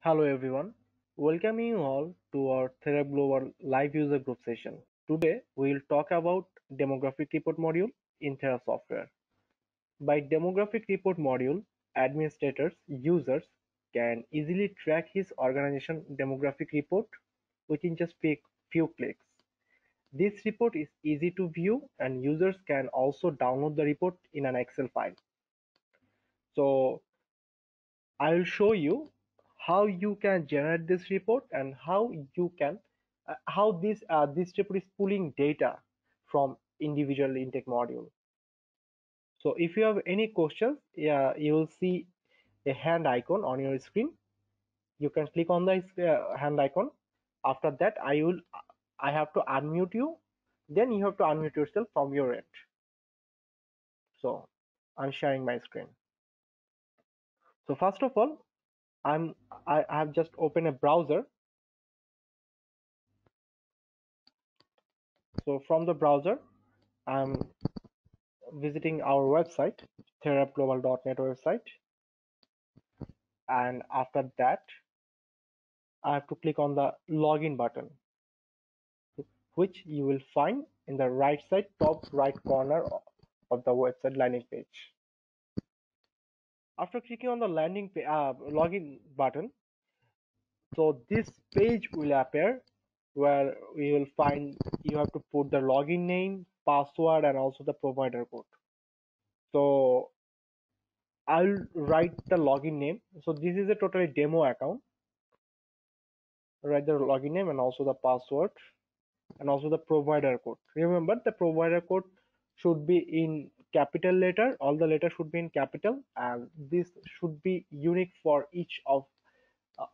Hello everyone, welcoming you all to our Therap Global live user group session. Today we will talk about demographic report module in Therap software. By demographic report module, administrators, users can easily track his organization demographic report within just few clicks. This report is easy to view and users can also download the report in an Excel file. So I will show you how you can generate this report and how this report is pulling data from individual intake module. So if you have any questions, yeah, you will see a hand icon on your screen. You can click on the hand icon. After that, I have to unmute you. Then you have to unmute yourself from your end. So I'm sharing my screen. So first of all, I have just opened a browser. So from the browser, I'm visiting our website, therapglobal.net website, and after that, I have to click on the login button, which you will find in the right side top right corner of the website landing page. After clicking on the login button, so this page will appear where you will find you have to put the login name, password, and also the provider code. So I'll write the login name. So this is a totally demo account. Write the login name and also the password and also the provider code. Remember, the provider code should be in capital letter. All the letters should be in capital, and this should be unique for each of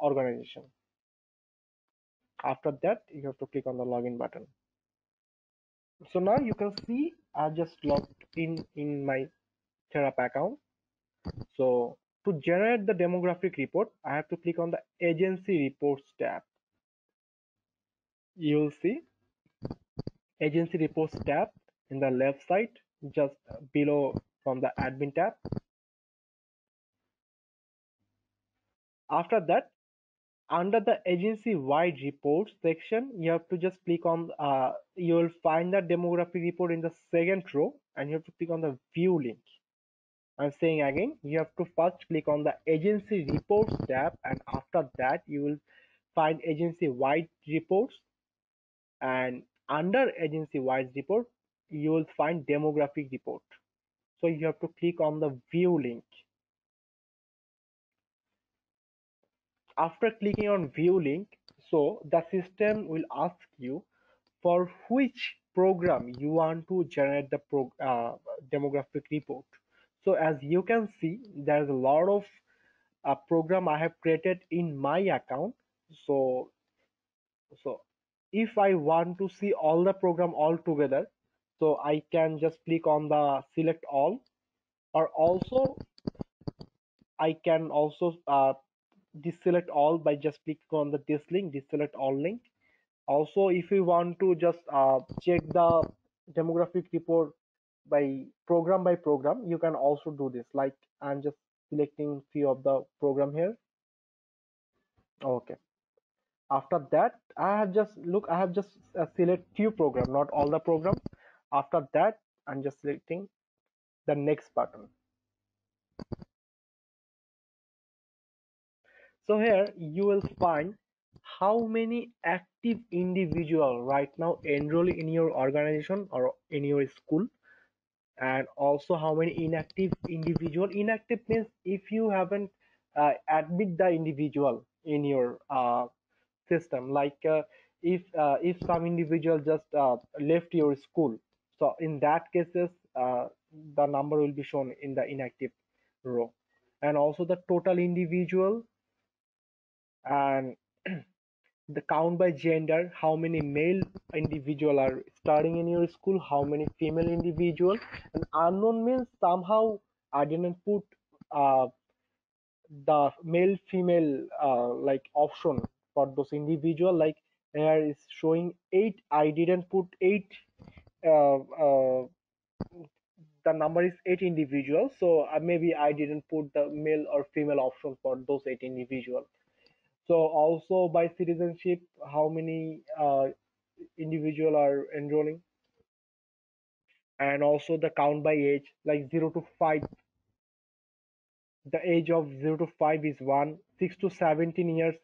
organization. After that, you have to click on the login button. So now you can see I just logged in my Therap account. So to generate the demographic report, I have to click on the agency reports tab. You will see agency reports tab in the left side, just below from the admin tab. After that, under the agency wide reports section, you have to just click on you will find the demographic report in the second row, and you have to click on the view link. I'm saying again, you have to first click on the agency reports tab, and after that you will find agency wide reports, and under agency wide report you will find demographic report. So you have to click on the view link. After clicking on view link, so the system will ask you for which program you want to generate the demographic report. So as you can see, there's a lot of program I have created in my account. So so if I want to see all the program all together, so I can just click on the select all, or also I can also deselect all by just clicking on the this link, deselect all link. Also, if you want to just check the demographic report by program, you can also do this. Like I'm just selecting few of the program here. Okay. After that, I have just select few program, not all the program. After that, I'm just selecting the next button. So here you will find how many active individual right now enroll in your organization or in your school, and also how many inactive individual. Inactive means if you haven't admit the individual in your system, like if some individual just left your school, so in that cases the number will be shown in the inactive row, and also the total individual, and the count by gender, how many male individual are studying in your school, how many female individual. And unknown means somehow I didn't put uh, the male female like option for those individual, like here is showing 8, I didn't put 8, uh, uh, the number is 8 individuals, so maybe I didn't put the male or female option for those 8 individuals. So also by citizenship, how many individual are enrolling, and also the count by age, like 0 to 5. The age of 0 to 5 is 1. 6 to 17 years,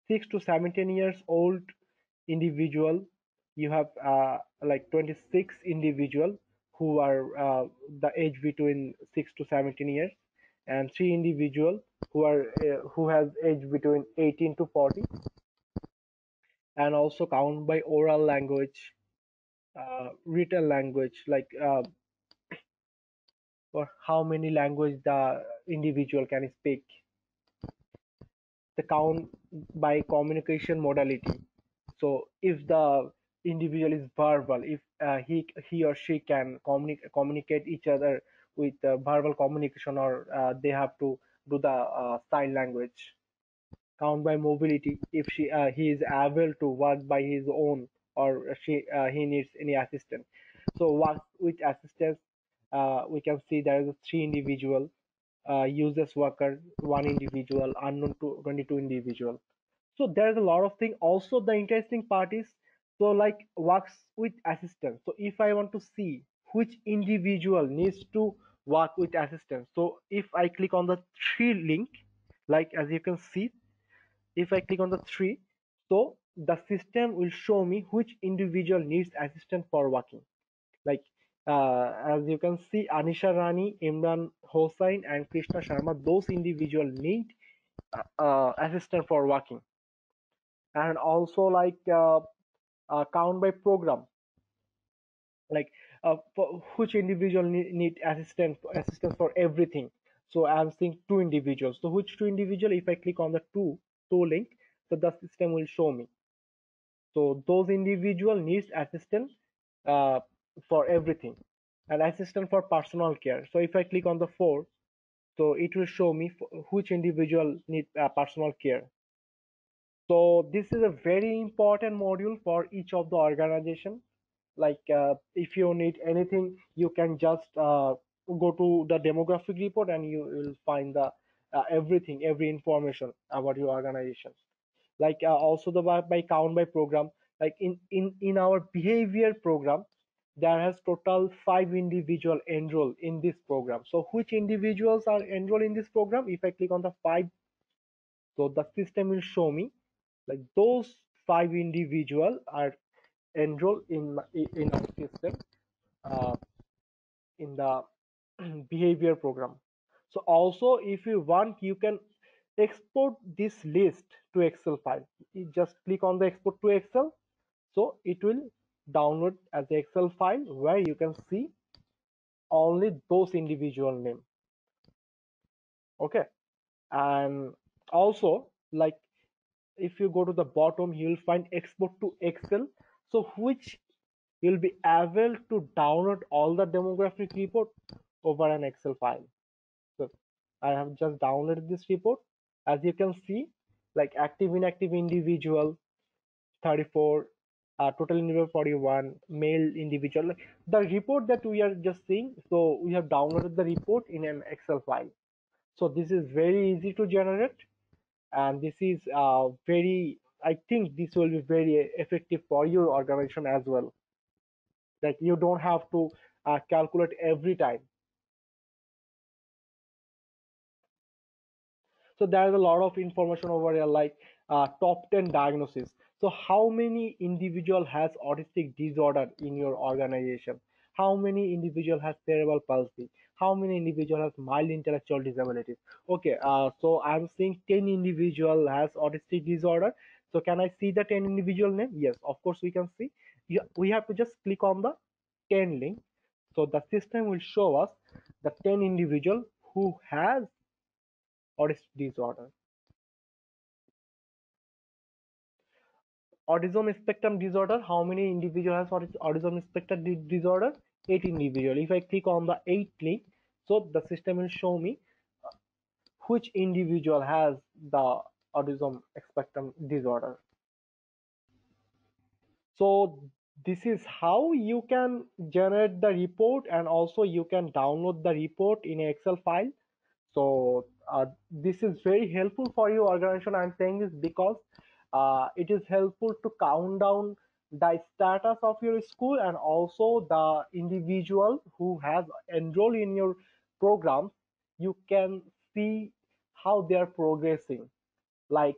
6 to 17 years old individual. You have like 26 individual who are the age between 6 to 17 years, and 3 individual who has age between 18 to 40. And also count by oral language, written language, like or how many language the individual can speak. The count by communication modality. So if the individual is verbal, if he or she can communicate each other with verbal communication, or they have to do the sign language. Count by mobility, if he is able to work by his own, or he needs any assistance. So work with assistance, we can see there is 3 individual, useless worker 1 individual, unknown to 22 individual. So there's a lot of things. Also the interesting part is, so like works with assistance. So if I want to see which individual needs to work with assistance, so if I click on the tree link, like as you can see, if I click on the tree, so the system will show me which individual needs assistance for walking. Like as you can see, Anisha Rani, Imran Hossain, and Krishna Sharma, those individuals need assistance for walking. And also like count by program, like for which individual need assistance for everything. So I'm seeing 2 individuals. So which 2 individual? If I click on the two link, so the system will show me. So those individual needs assistance uh, for everything, and assistant for personal care. So if I click on the 4, so it will show me which individual need personal care. So this is a very important module for each of the organization. Like if you need anything, you can just go to the demographic report and you will find the everything, every information about your organization. Like also the by count by program, like in our behavior program, there has total 5 individual enrolled in this program. So which individuals are enrolled in this program? If I click on the 5, so the system will show me like those 5 individual are enrolled in our system, uh, in the behavior program. So also if you want, you can export this list to Excel file. You just click on the export to Excel, so it will download as the Excel file where you can see only those individual name. Okay. And also like if you go to the bottom, you will find export to Excel, so which you'll be able to download all the demographic report over an Excel file. So I have just downloaded this report. As you can see, like active inactive individual 34, total individual 41, male individual. Like the report that we are just seeing, so we have downloaded the report in an Excel file. So this is very easy to generate, and this is very, I think this will be very effective for your organization as well. Like you don't have to calculate every time. So there is a lot of information over here, like top 10 diagnosis. So how many individual has autistic disorder in your organization? How many individual has cerebral palsy? How many individual has mild intellectual disabilities? Okay, so I'm seeing 10 individual has autistic disorder. So can I see the 10 individual name? Yes, of course we can see. We have to just click on the 10 link. So the system will show us the 10 individual who has autistic disorder. Autism spectrum disorder, how many individual has autism spectrum disorder? 8 individual. If I click on the 8 link, so the system will show me which individual has the autism spectrum disorder. So this is how you can generate the report, and also you can download the report in Excel file. So this is very helpful for your organization. I'm saying this because it is helpful to count down the status of your school and also the individual who has enrolled in your program. You can see how they are progressing. Like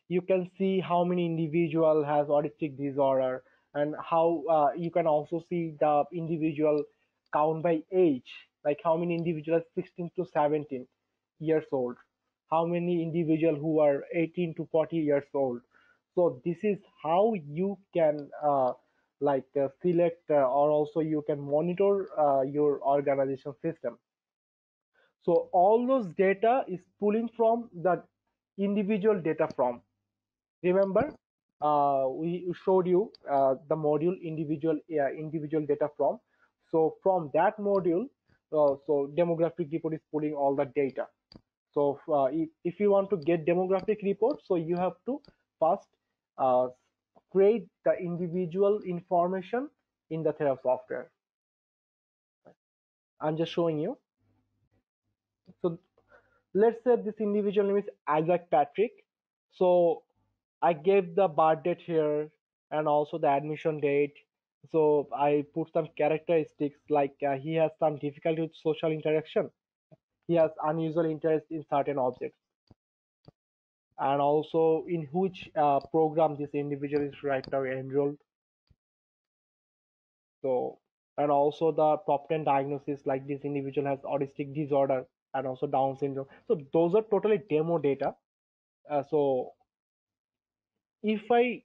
you can see how many individual has autistic disorder, and how you can also see the individual count by age, like how many individuals 16 to 17 years old, how many individual who are 18 to 40 years old. So this is how you can select or also you can monitor your organization system. So all those data is pulling from the individual data from. Remember, we showed you the module individual data from. So from that module, so demographic report is pulling all the data. So if you want to get demographic report, so you have to first uh, create the individual information in the Therap software. I'm just showing you. So let's say this individual name is Isaac Patrick. So I gave the birth date here and also the admission date. So I put some characteristics like he has some difficulty with social interaction. He has unusual interest in certain objects, and also in which program this individual is right now enrolled. So, and also the top 10 diagnosis, like this individual has autistic disorder and also Down syndrome. So those are totally demo data. So if I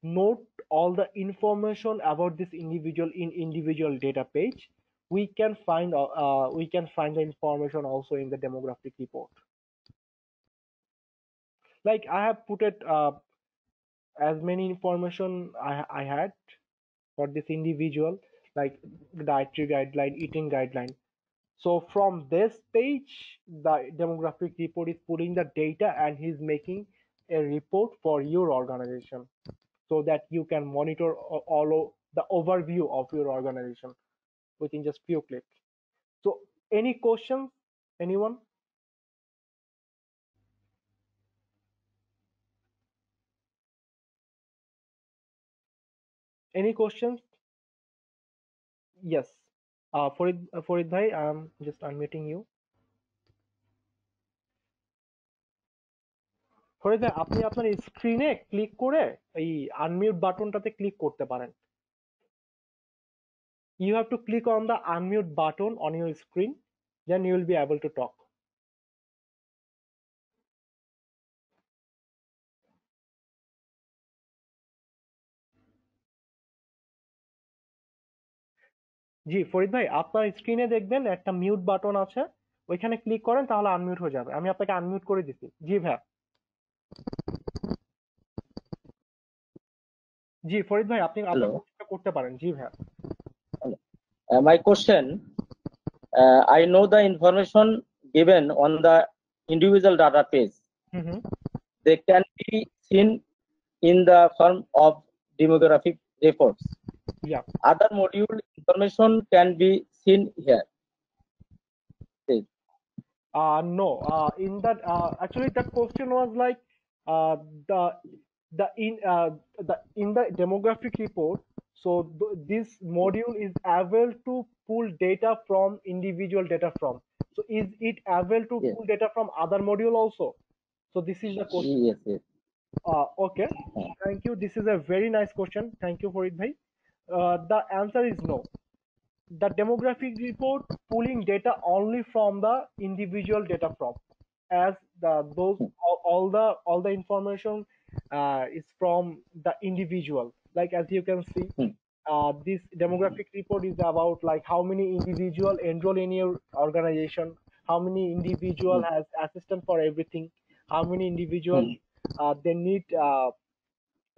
note all the information about this individual in individual data page, we can find the information also in the demographic report. Like I have put it as many information I had for this individual, like dietary guideline, eating guideline. So from this page, the demographic report is putting the data and he's making a report for your organization, so that you can monitor the overview of your organization within just few clicks. So any questions, anyone? Any questions? Yes. Farid bhai, I'm just unmuting you. Farid ভাই, আপনি আপনার স্ক্রিনে click করে এই unmute বাটনটাতে click করতে পারেন। You have to click on the unmute button on your screen, then you will be able to talk. জি ফরিদ ভাই, আপনার স্ক্রিনে দেখবেন একটা মিউট বাটন আছে, ওইখানে ক্লিক করেন তাহলে আনমিউট হয়ে যাবে। আমি আপনাকে আনমিউট করে দিচ্ছি। জি ভাই। জি ফরিদ ভাই, আপনি আপনার Hello. কোশ্চেনটা করতে পারেন। জি ভাই। My question, I know the information given on the individual data page. They can be seen in the form of demographic reports. Yeah. Other module information can be seen here. Please. No. In that, actually, the question was like uh, the in the demographic report. So this module is able to pull data from individual data from. So is it able to Yes. pull data from other module also? So this is the question. Yes, yes. Okay. Thank you. This is a very nice question. Thank you for it, bhai. The answer is no. The demographic report pulling data only from the individual data from, as all the information is from the individual. Like as you can see, this demographic report is about like how many individual enroll in your organization, how many individual has assistant for everything, how many individual they need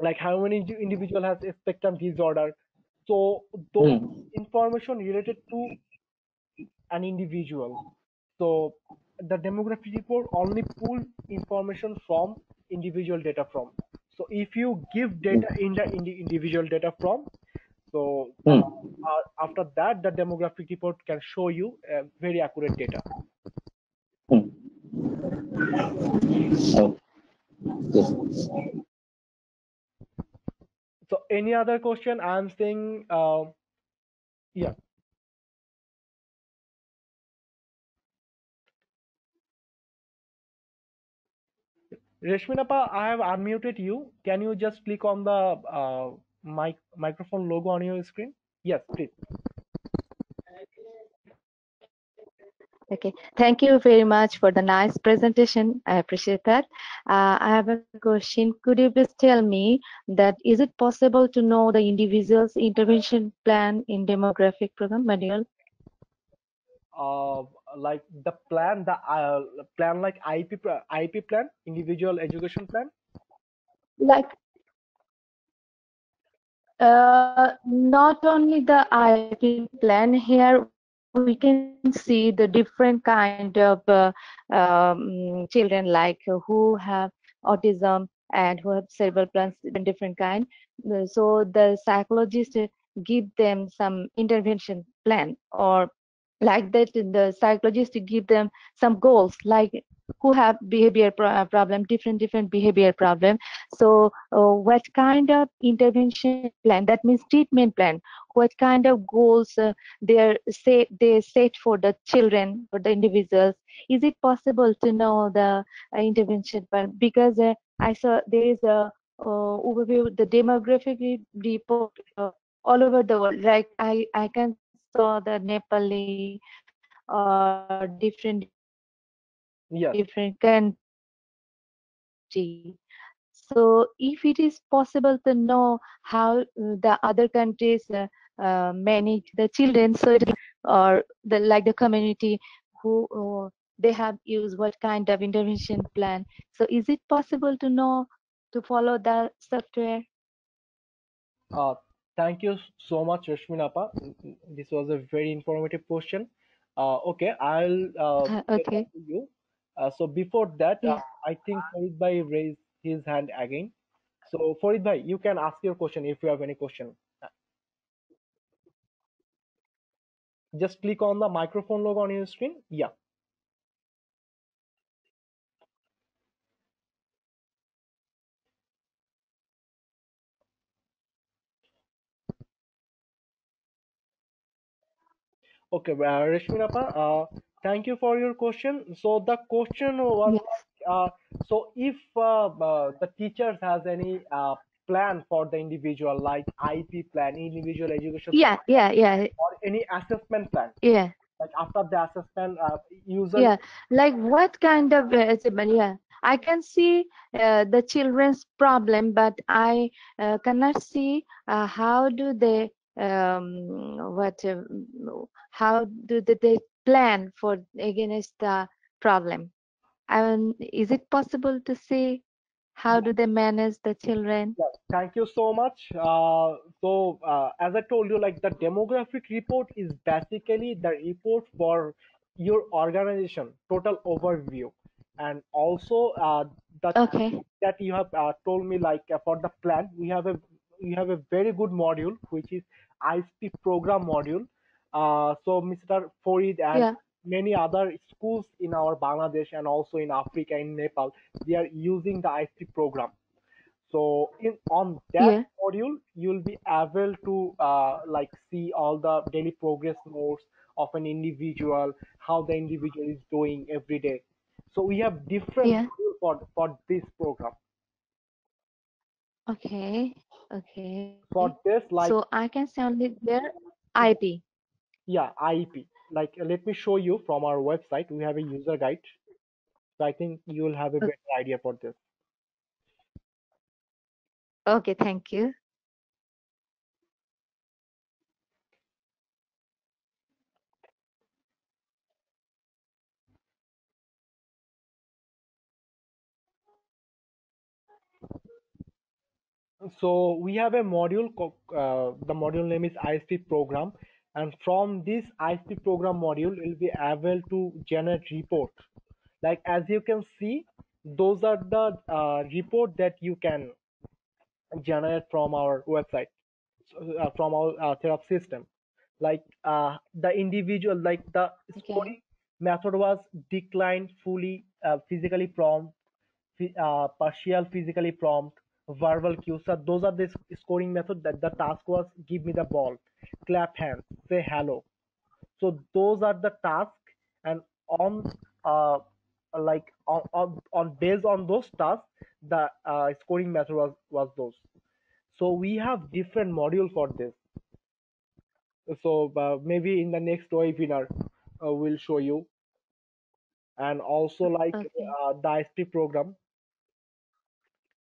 like how many individual has a spectrum disorder. So those information related to an individual. So the demographic report only pull information from individual data from. So if you give data in the individual data from, so after that the demographic report can show you very accurate data. Hmm. Oh, yes. So any other question? I'm saying, yeah. Reshminapa, I have unmuted you. Can you just click on the microphone logo on your screen? Yes, please. Okay, thank you very much for the nice presentation. I appreciate that. I have a question. Could you please tell me that is it possible to know the individual's intervention plan in demographic program module? Uh, like the plan like IP plan, individual education plan. Like not only the IP plan, here we can see the different kind of children like who have autism and who have cerebral palsy, different kind. So the psychologist give them some intervention plan, or like that the psychologist give them some goals, like who have behavior problem, different behavior problem. So what kind of intervention plan, that means treatment plan, what kind of goals they set for the children, for the individuals? Is it possible to know the intervention plan? Because I saw there is a overview the demographic report all over the world. Like I can saw the Nepali or different country. Yes. So if it is possible to know how the other countries manage the children, so it is or like the community who they have used what kind of intervention plan. So is it possible to know to follow the software? Uh, Thank you so much, Rashminapa. This was a very informative question. Okay, I'll get back Okay. to you. So before that, Yeah. I think Farid Bhai raised his hand again. So Farid Bhai, you can ask your question if you have any question. Just click on the microphone logo on your screen. Yeah. Okay, Rashminapa, thank you for your question. So the question was Yes. like, so if the teachers has any plan for the individual, like IP plan, individual education Yeah. plan, Yeah. Yeah. or any assessment plan, Yeah. like after the assessment, usually, Yeah, like what kind of achievement? Yeah, I can see the children's problem, but I cannot see how do they what how do they plan for against the problem. Is it possible to see how do they manage the children? yeah, thank you so much. As I told you, like the demographic report is basically the report for your organization, total overview, and also the Okay. that you have told me, like for the plan, we have a very good module which is ISP program module. So Mr. Farid and Yeah. many other schools in our Bangladesh and also in Africa, in Nepal, they are using the ISP program. So in on that Yeah. module, you'll be able to like see all the daily progress notes of an individual, how the individual is doing every day. So we have different Yeah. module for this program. Okay. Okay. For this, So like I can see only their IP. yeah, IEP. Like let me show you from our website. We have a user guide. So I think you will have a better idea for this. Okay, thank you. So we have a module, the module name is ISP program, and from this ISP program module, you'll be able to generate report. Like as you can see, those are the report that you can generate from our website, from our Therap system. Like the individual, like the Okay. scoring, method was declined, fully physically prompt, partial physically prompt, verbal cues. So those are the scoring method. That the task was give me the ball, clap hands, say hello. So those are the tasks, and on uh, on based on those tasks, the scoring method was those. So we have different module for this. So maybe in the next webinar we'll show you, and also like Okay. the ISP program.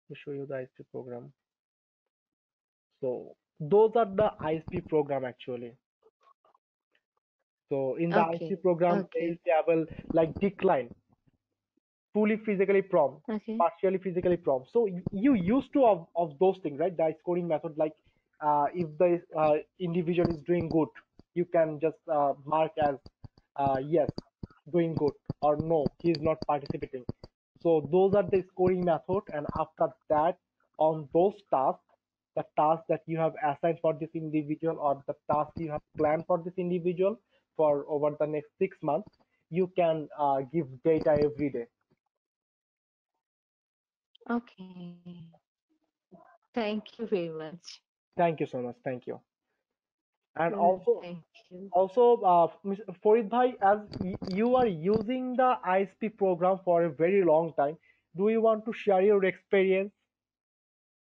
We'll show you the ISP program. So those are the ISP program actually. So in the ISP Okay. program, there is Okay. table like decline, fully physically prompt, Okay. partially physically prompt. So you used to of those things, right? The scoring method, like if the individual is doing good, you can just mark as yes, doing good, or no, he is not participating. So those are the scoring method, and after that, on those tasks, the task that you have assigned for this individual, or the task you have planned for this individual for over the next 6 months, you can give data every day. Okay. Thank you very much. Thank you so much. Thank you. And Thank you. Mr. Farid Bhai, as you are using the ISP program for a very long time, do you want to share your experience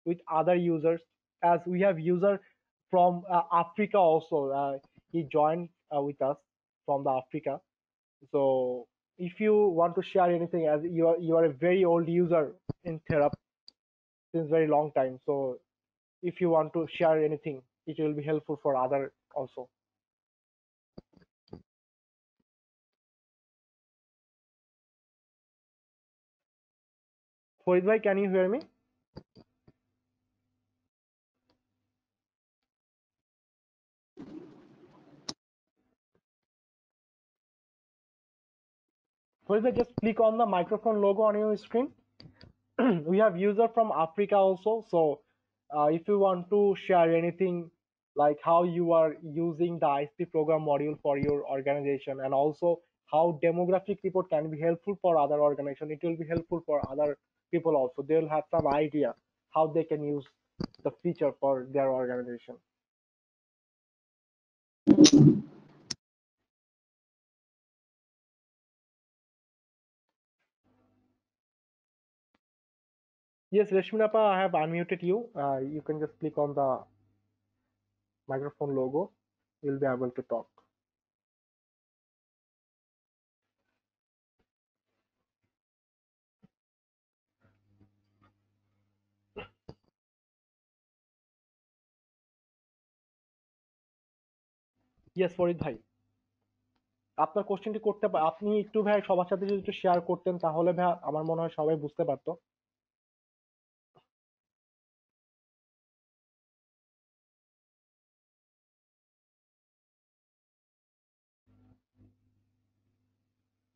with other users? As we have user from Africa also, he joined with us from the Africa. So if you want to share anything, as you are a very old user in Therap since very long time, so if you want to share anything, it will be helpful for other also. Farid bhai, can you hear me? Farid bhai, just click on the microphone logo on your screen. We have user from Africa also. So if you want to share anything, like how you are using the ISP program module for your organization, and also how demographic report can be helpful for other organization, it will be helpful for other people also. They'll have some idea how they can use the feature for their organization. Yes, Rashminapa, I have unmuted you. You can just click on the microphone logo. You'll be able to talk. Yes, Farid ভাই, আপনার কোশ্চেনটি করতে আপনি একটু ভাই সবার সাথে যদি একটু শেয়ার করতেন, তাহলে ভাই আমার মনে হয় সবাই বুঝতে পারতো।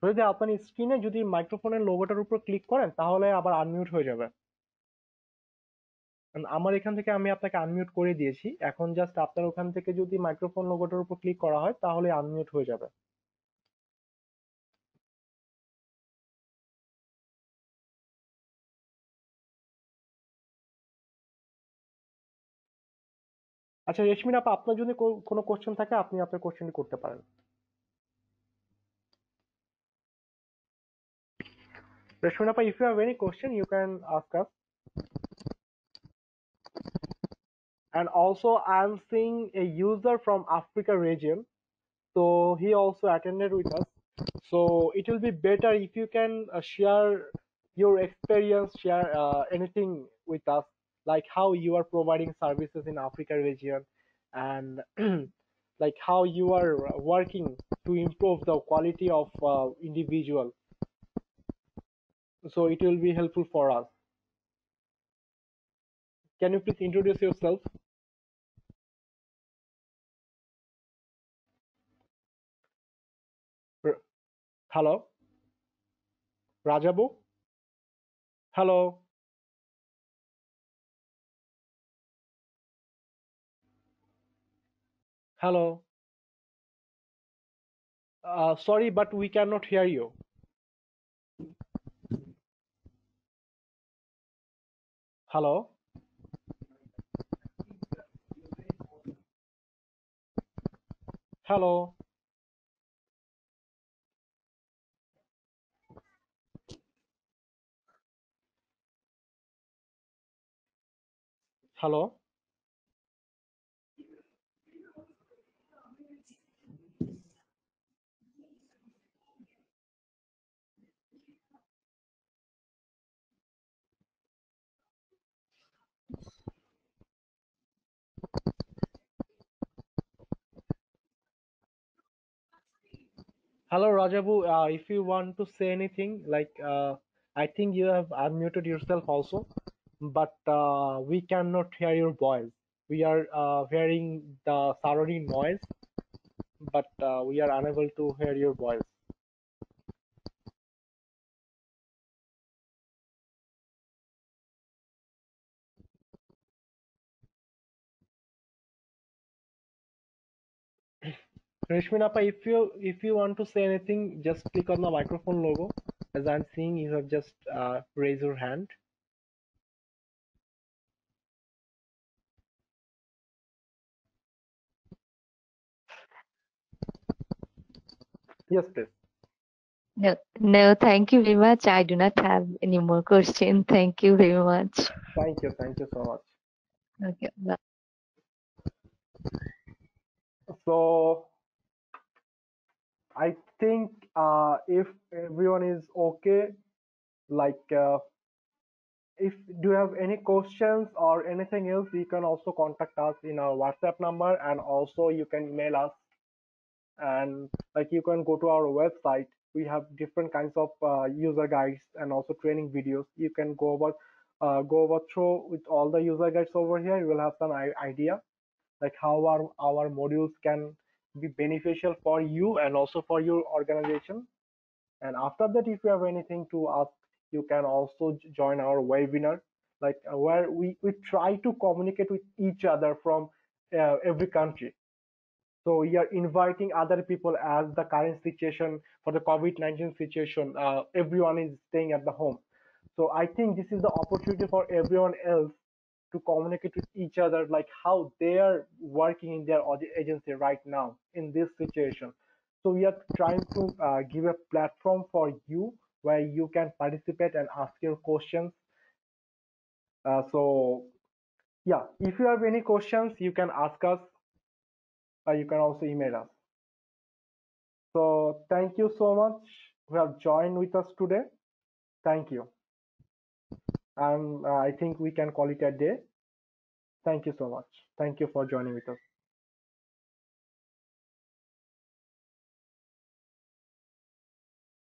যদি আপনার স্ক্রিনে যদি মাইক্রোফোনের লোগোটার উপর ক্লিক করেন, তাহলে আবার আনমিউট হয়ে যাবে। আমার এখান থেকে আমি আপনাকে আনমিউট করে দিয়েছি। এখন জাস্ট আপনার ওখান থেকে যদি মাইক্রোফোন লোগোটার উপর ক্লিক করা হয়, তাহলে আনমিউট হয়ে যাবে। আচ্ছা রেশমিন আপা, আপনার যদি কোনো কোশ্চেন থাকে, আপনি আপনার কোশ্চেনটি করতে পারেন। রেশমিন আপা, if you have any question, you can ask us. And also, I'm seeing a user from Africa region, so he also attended with us. So it will be better if you can share your experience, share anything with us, like how you are providing services in Africa region, and like how you are working to improve the quality of individual. So it will be helpful for us. Can you please introduce yourself? Hello, Rajabu. Hello, hello. Sorry, but we cannot hear you. Hello? Hello? Hello? Hello, Rajabu. If you want to say anything, I think you have unmuted yourself also, but we cannot hear your voice. We are hearing the surrounding noise, but we are unable to hear your voice. Rishminapa, if you want to say anything, just click on the microphone logo. As I'm seeing, you have just raised your hand. Yes, please. No, no, thank you very much. I do not have any more question. Thank you very much. Thank you so much. Okay, bye. So I think if everyone is okay, like if do you have any questions or anything else, you can also contact us in our WhatsApp number, and also you can email us, and like you can go to our website. We have different kinds of user guides and also training videos. You can go over through with all the user guides over here. You will have some idea like how our modules can be beneficial for you and also for your organization. And after that, if you have anything to ask, you can also join our webinar, like where we try to communicate with each other from every country. So we are inviting other people, as the current situation for the COVID-19 situation, everyone is staying at the home. So I think this is the opportunity for everyone else to communicate with each other, like how they are working in their agency right now in this situation. So we are trying to give a platform for you where you can participate and ask your questions. So yeah, if you have any questions, you can ask us. You can also email us. So thank you so much who have joined with us today. Thank you. And I think we can call it a day. Thank you so much. Thank you for joining with us.